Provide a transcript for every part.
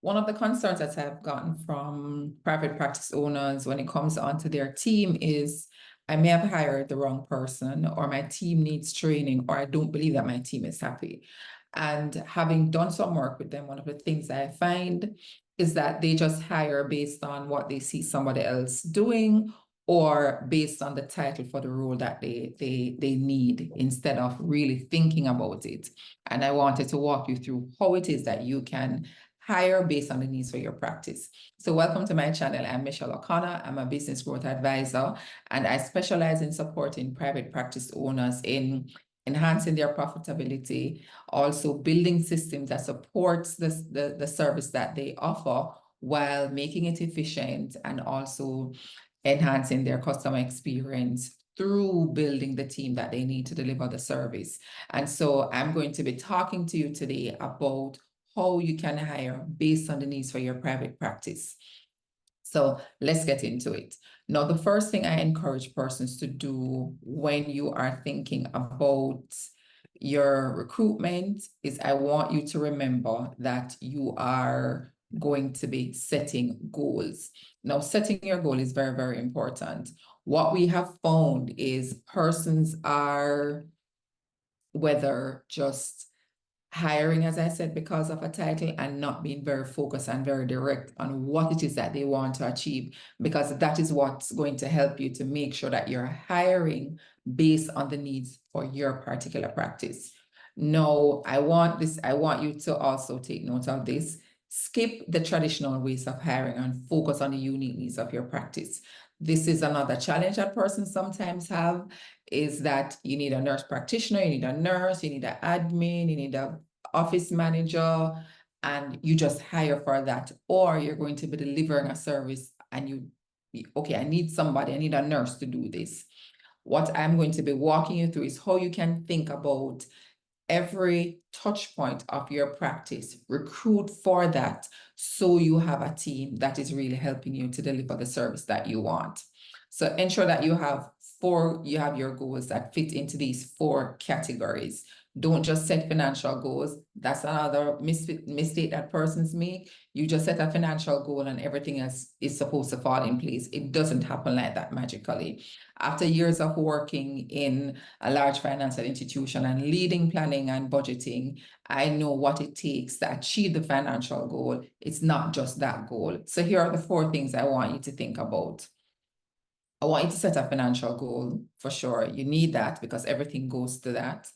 One of the concerns that I've gotten from private practice owners when it comes onto their team is I may have hired the wrong person, or my team needs training, or I don't believe that my team is happy. And having done some work with them, one of the things I find is that they just hire based on what they see somebody else doing, or based on the title for the role that they need, instead of really thinking about it. And I wanted to walk you through how it is that you can hire based on the needs for your practice. So welcome to my channel. I'm Michelle O'Connor. I'm a business growth advisor, and I specialize in supporting private practice owners in enhancing their profitability, also building systems that supports the service that they offer while making it efficient, and also enhancing their customer experience through building the team that they need to deliver the service. And so I'm going to be talking to you today about how you can hire based on the needs for your private practice. So let's get into it. Now, the first thing I encourage persons to do when you are thinking about your recruitment is I want you to remember that you are going to be setting goals. Now, setting your goal is very, very important. What we have found is persons are, whether just hiring, as I said, because of a title, and not being very focused and very direct on what it is that they want to achieve, because that is what's going to help you to make sure that you're hiring based on the needs for your particular practice. No, I want you to also take note of this. Skip the traditional ways of hiring and focus on the unique needs of your practice. This is another challenge that persons sometimes have, is that you need a nurse practitioner, you need a nurse, you need an admin, you need an office manager, and you just hire for that. Or you're going to be delivering a service and okay, I need somebody, I need a nurse to do this. What I'm going to be walking you through is how you can think about every touch point of your practice, recruit for that, so you have a team that is really helping you to deliver the service that you want. So ensure that you have your goals that fit into these 4 categories. Don't just set financial goals. That's another mistake that persons make. You just set a financial goal and everything else is supposed to fall in place. It doesn't happen like that magically. After years of working in a large financial institution and leading planning and budgeting, I know what it takes to achieve the financial goal. It's not just that goal. So here are the 4 things I want you to think about. I want you to set a financial goal for sure. You need that because everything goes to that.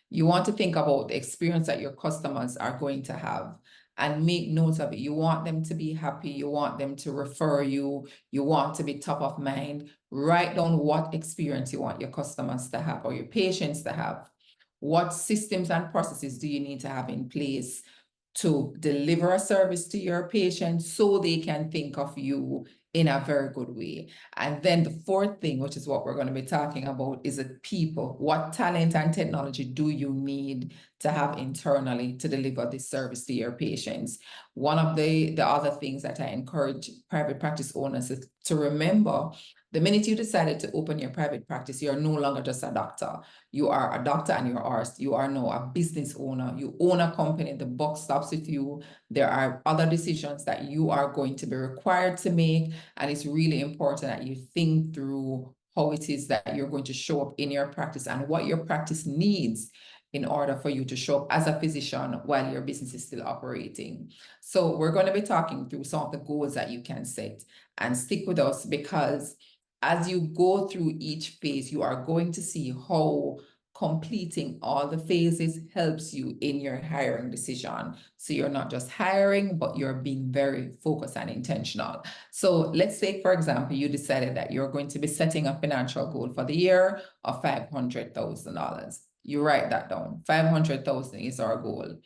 You want to think about the experience that your customers are going to have and make notes of it. You want them to be happy. You want them to refer you. You want to be top of mind. Write down what experience you want your customers to have or your patients to have. What systems and processes do you need to have in place to deliver a service to your patients so they can think of you in a very good way? And then the 4th thing, which is what we're going to be talking about, is the people. What talent and technology do you need to have internally to deliver this service to your patients? One of the other things that I encourage private practice owners is to remember, the minute you decided to open your private practice, you're no longer just a doctor. You are a doctor and you are now a business owner. You own a company. The buck stops with you. There are other decisions that you are going to be required to make. And it's really important that you think through how it is that you're going to show up in your practice and what your practice needs in order for you to show up as a physician while your business is still operating. So we're going to be talking through some of the goals that you can set, and stick with us, because as you go through each phase, you are going to see how completing all the phases helps you in your hiring decision. So you're not just hiring, but you're being very focused and intentional. So let's say, for example, you decided that you're going to be setting a financial goal for the year of $500,000. You write that down. 500,000 is our goal.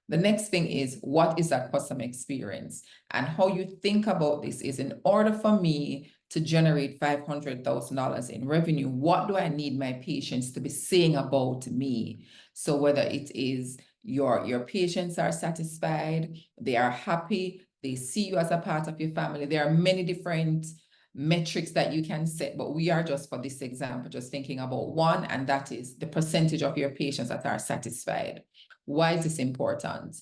The next thing is, what is that customer experience? And how you think about this is, in order for me to generate $500,000 in revenue, what do I need my patients to be saying about me? So whether it is your patients are satisfied, they are happy, they see you as a part of your family. There are many different metrics that you can set, but we are, just for this example, just thinking about one, and that is the percentage of your patients that are satisfied. Why is this important?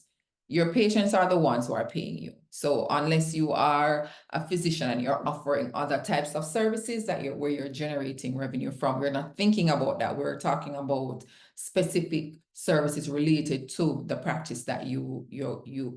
Your patients are the ones who are paying you. So unless you are a physician and you're offering other types of services where you're generating revenue from, we're not thinking about that. We're talking about specific services related to the practice that you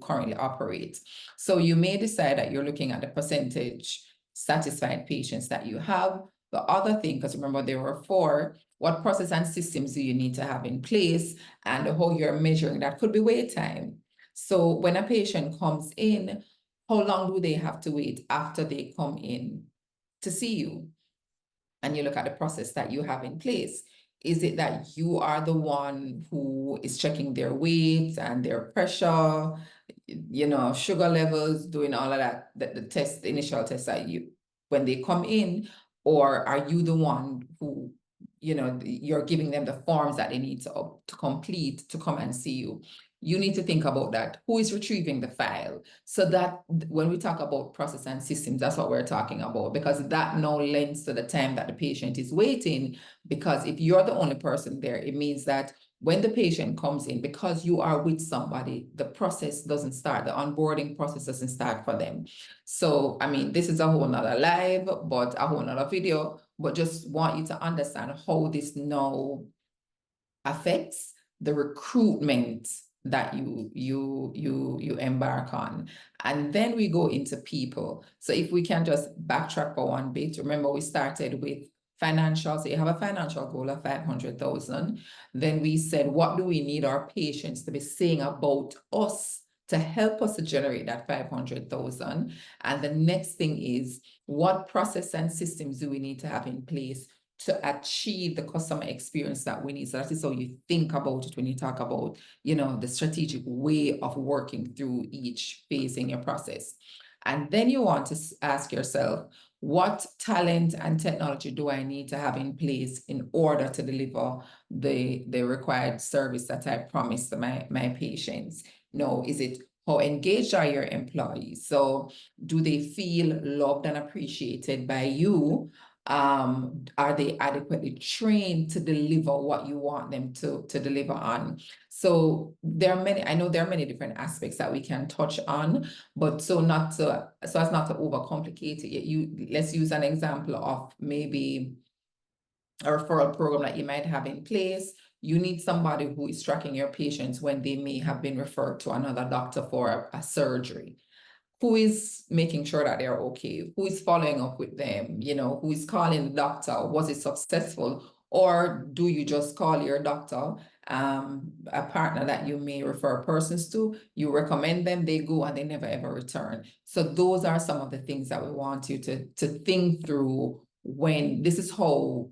currently operate. So you may decide that you're looking at the percentage satisfied patients that you have. The other thing, because remember there were 4, what process and systems do you need to have in place, and how you're measuring that could be wait time. So when a patient comes in, how long do they have to wait after they come in to see you? And you look at the process that you have in place. Is it that you are the one who is checking their weight and their pressure, sugar levels, doing all of that, the initial tests that when they come in, or are you the one who, you're giving them the forms that they need to complete to come and see you? You need to think about that. Who is retrieving the file? So that when we talk about process and systems, that's what we're talking about, because that now lends to the time that the patient is waiting. Because if you're the only person there, it means that when the patient comes in, because you are with somebody, the process doesn't start, the onboarding process doesn't start for them. So, I mean, this is a whole nother live, but a whole nother video, but just want you to understand how this now affects the recruitment that you embark on. And then we go into people. So if we can just backtrack for one bit, remember we started with financial. So you have a financial goal of 500,000. Then we said, what do we need our patients to be saying about us to help us to generate that 500,000? And the next thing is, what process and systems do we need to have in place to achieve the customer experience that we need? So that is how you think about it when you talk about, the strategic way of working through each phase in your process. And then you want to ask yourself, what talent and technology do I need to have in place in order to deliver the required service that I promised to my patients? Is it how engaged are your employees? So do they feel loved and appreciated by you? Are they adequately trained to deliver what you want them to deliver on? So I know there are many different aspects that we can touch on, but so as not to overcomplicate it, let's use an example of maybe a referral program that you might have in place. You need somebody who is tracking your patients when they may have been referred to another doctor for a surgery. Who is making sure that they're okay? Who is following up with them? Who is calling the doctor? Was it successful? Or do you just call your doctor, a partner that you may refer persons to, you recommend them, they go and they never ever return. So those are some of the things that we want you to think through when this is how,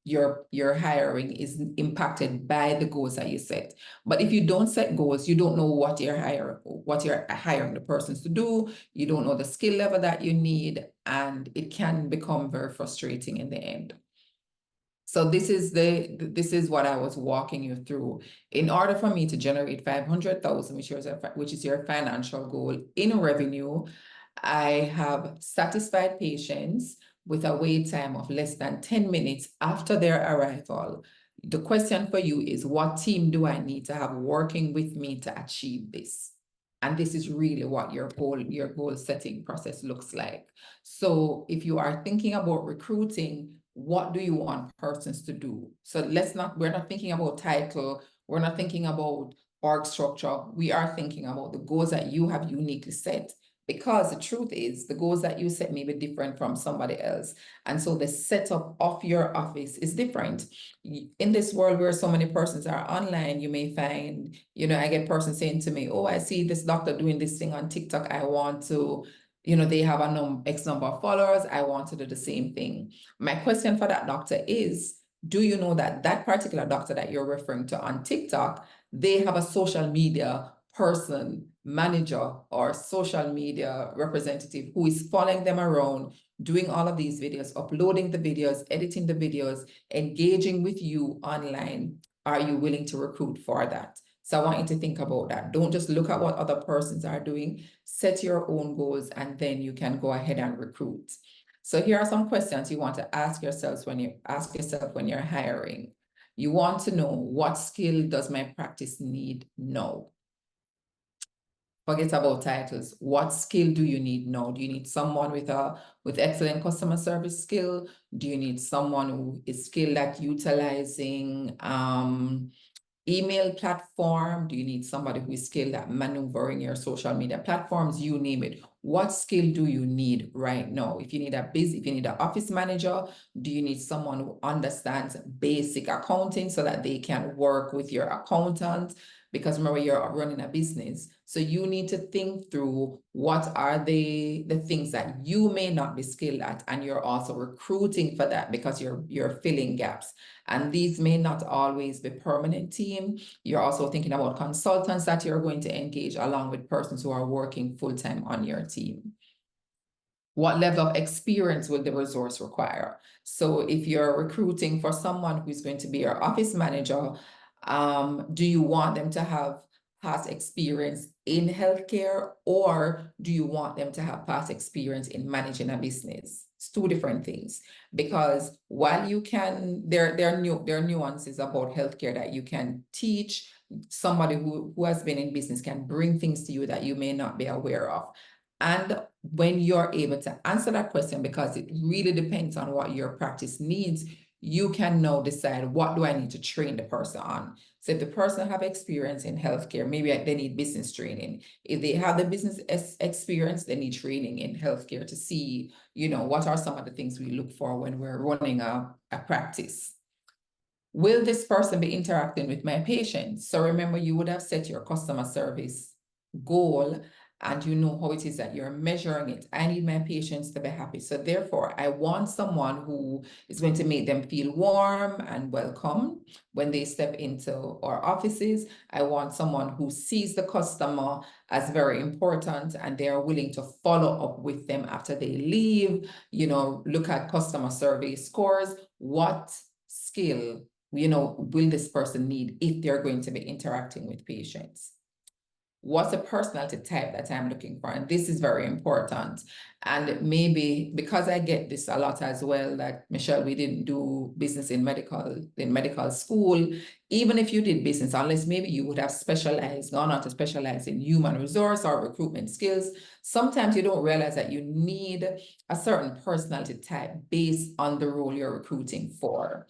your hiring is impacted by the goals that you set. But if you don't set goals, you don't know what you're hiring the persons to do. You don't know the skill level that you need, and it can become very frustrating in the end. So this is what I was walking you through. In order for me to generate 500,000, which is your financial goal in revenue, I have satisfied patients with a wait time of less than 10 minutes after their arrival. The question for you is, what team do I need to have working with me to achieve this? And this is really what your goal setting process looks like. So if you are thinking about recruiting, what do you want persons to do? So we're not thinking about title, we're not thinking about org structure, we are thinking about the goals that you have uniquely set. Because the truth is, the goals that you set may be different from somebody else. And so the setup of your office is different. In this world where so many persons are online, you may find, I get persons saying to me, oh, I see this doctor doing this thing on TikTok. I want to, they have X number of followers. I want to do the same thing. My question for that doctor is, do you know that that particular doctor that you're referring to on TikTok, they have a social media person, manager, or social media representative who is following them around, doing all of these videos, uploading the videos, editing the videos, engaging with you online? Are you willing to recruit for that? So I want you to think about that. Don't just look at what other persons are doing, set your own goals, and then you can go ahead and recruit. So here are some questions you want to ask yourself when you're hiring. You want to know, what skill does my practice need now? Forget about titles. What skill do you need now? Do you need someone with excellent customer service skill? Do you need someone who is skilled at utilizing email platform? Do you need somebody who is skilled at maneuvering your social media platforms? You name it. What skill do you need right now? If you need if you need an office manager, do you need someone who understands basic accounting so that they can work with your accountant? Because remember, you're running a business. So you need to think through what are the things that you may not be skilled at, and you're also recruiting for that because you're filling gaps. And these may not always be permanent team. You're also thinking about consultants that you're going to engage along with persons who are working full-time on your team. What level of experience will the resource require? So if you're recruiting for someone who's going to be your office manager, do you want them to have past experience in healthcare, or do you want them to have past experience in managing a business? It's two different things, because while you can, there are nuances about healthcare that you can teach. Somebody who has been in business can bring things to you that you may not be aware of. And when you're able to answer that question, because it really depends on what your practice needs, you can now decide, what do I need to train the person on? So if the person have experience in healthcare, maybe they need business training. If they have the business experience, they need training in healthcare to see, what are some of the things we look for when we're running a practice. Will this person be interacting with my patients? So remember, you would have set your customer service goal, and you know how it is that you're measuring it. I need my patients to be happy. So therefore, I want someone who is going to make them feel warm and welcome when they step into our offices. I want someone who sees the customer as very important, and they are willing to follow up with them after they leave, look at customer survey scores. What skill, will this person need if they're going to be interacting with patients? What's the personality type that I'm looking for? And this is very important. And maybe because I get this a lot as well, that Michelle, we didn't do business in medical school. Even if you did business, unless maybe you would have gone on to specialize in human resource or recruitment skills, sometimes you don't realize that you need a certain personality type based on the role you're recruiting for.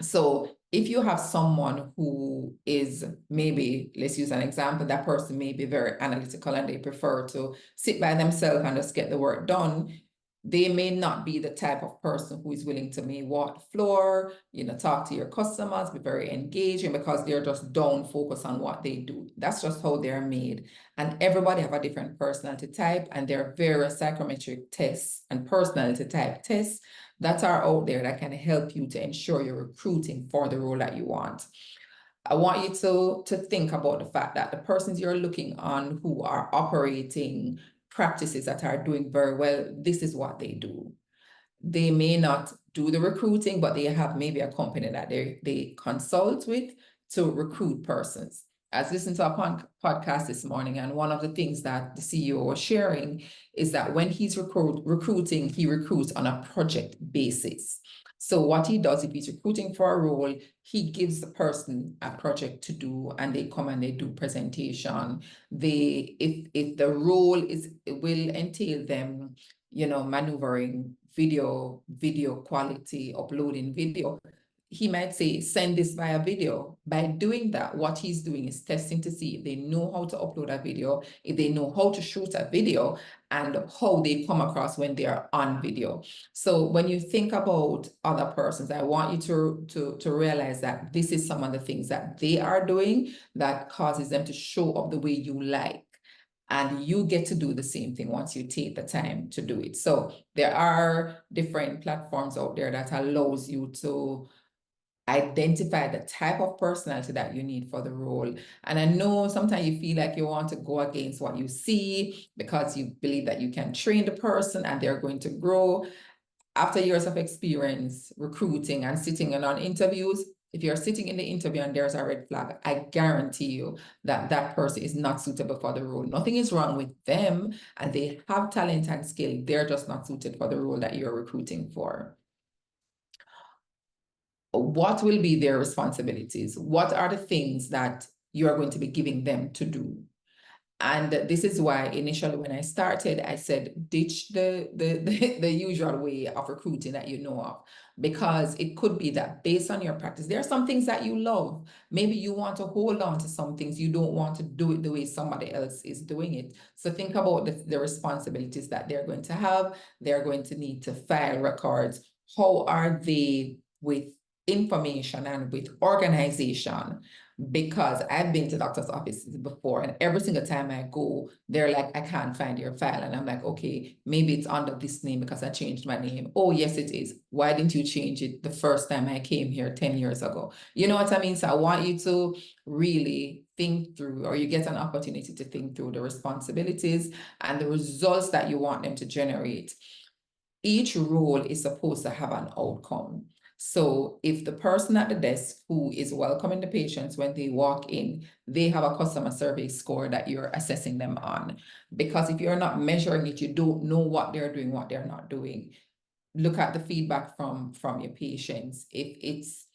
So if you have someone who is, maybe, let's use an example, that person may be very analytical and they prefer to sit by themselves and just get the work done, they may not be the type of person who is willing to maybe walk the floor, talk to your customers, be very engaging, because they're just down focused on what they do. That's just how they're made. And everybody have a different personality type, and there are various psychometric tests and personality type tests that are out there that can help you to ensure you're recruiting for the role that you want. I want you to think about the fact that the persons you're looking on who are operating practices that are doing very well, this is what they do. They may not do the recruiting, but they have maybe a company that they consult with to recruit persons. I was listening to a podcast this morning, and one of the things that the CEO was sharing is that when he's recruiting, he recruits on a project basis. So what he does, if he's recruiting for a role, he gives the person a project to do, and they come and they do presentation. If the role will entail them, maneuvering video quality, uploading video, he might say, send this via video. By doing that, what he's doing is testing to see if they know how to upload a video, if they know how to shoot a video, and how they come across when they are on video. So when you think about other persons, I want you to realize that this is some of the things that they are doing that causes them to show up the way you like. And you get to do the same thing once you take the time to do it. So there are different platforms out there that allows you to identify the type of personality that you need for the role. And I know sometimes you feel like you want to go against what you see because you believe that you can train the person and they're going to grow. After years of experience recruiting and sitting in on interviews, if you're sitting in the interview and there's a red flag, I guarantee you that that person is not suitable for the role. Nothing is wrong with them, and they have talent and skill. They're just not suited for the role that you're recruiting for. What will be their responsibilities? What are the things that you are going to be giving them to do? And this is why initially when I started, I said, ditch the usual way of recruiting that you know of, because it could be that based on your practice, there are some things that you love. Maybe you want to hold on to some things. You don't want to do it the way somebody else is doing it. So think about the responsibilities that they're going to have. They're going to need to file records. How are they with information and with organization? Because I've been to doctor's offices before, and every single time I go, they're like, I can't find your file. And I'm like, okay, maybe it's under this name because I changed my name. Oh, yes, it is. Why didn't you change it the first time I came here 10 years ago? You know what I mean? So I want you to really think through, or you get an opportunity to think through the responsibilities and the results that you want them to generate. Each role is supposed to have an outcome. So if the person at the desk who is welcoming the patients when they walk in, they have a customer survey score that you're assessing them on. Because if you're not measuring it, you don't know what they're doing, what they're not doing. Look at the feedback from your patients. If it's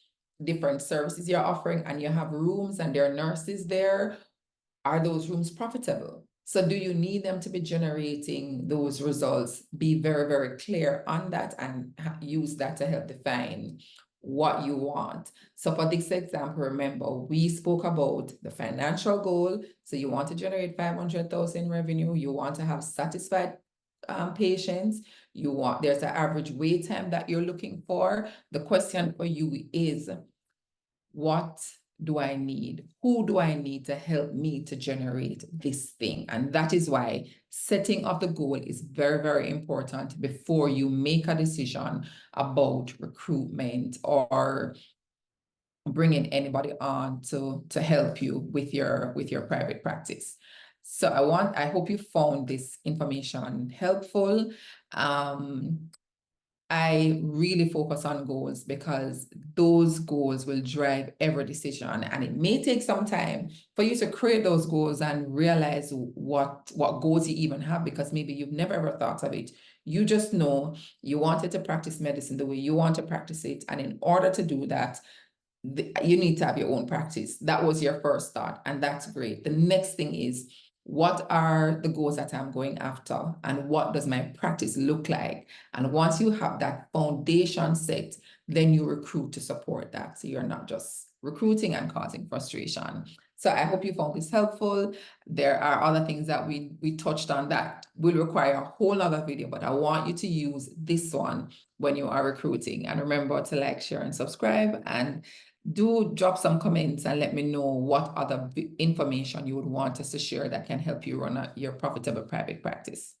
different services you're offering and you have rooms and there are nurses there, are those rooms profitable? So do you need them to be generating those results? Be very, very clear on that and use that to help define what you want. So for this example, remember, we spoke about the financial goal. So you want to generate 500,000 in revenue. You want to have satisfied patients. There's an average wait time that you're looking for. The question for you is, what do I need? Who do I need to help me to generate this thing? And that is why setting of the goal is very, very important before you make a decision about recruitment or bringing anybody on to help you with your private practice. So I hope you found this information helpful. I really focus on goals because those goals will drive every decision, and it may take some time for you to create those goals and realize what goals you even have, because maybe you've never ever thought of it. You just know you wanted to practice medicine the way you want to practice it, and in order to do that, you need to have your own practice. That was your first thought, and that's great. The next thing is, what are the goals that I'm going after, and what does my practice look like? And once you have that foundation set, then you recruit to support that. So you're not just recruiting and causing frustration. So I hope you found this helpful. There are other things that we touched on that will require a whole other video, but I want you to use this one when you are recruiting. And remember to like, share, and subscribe, and do drop some comments and let me know what other information you would want us to share that can help you run your profitable private practice.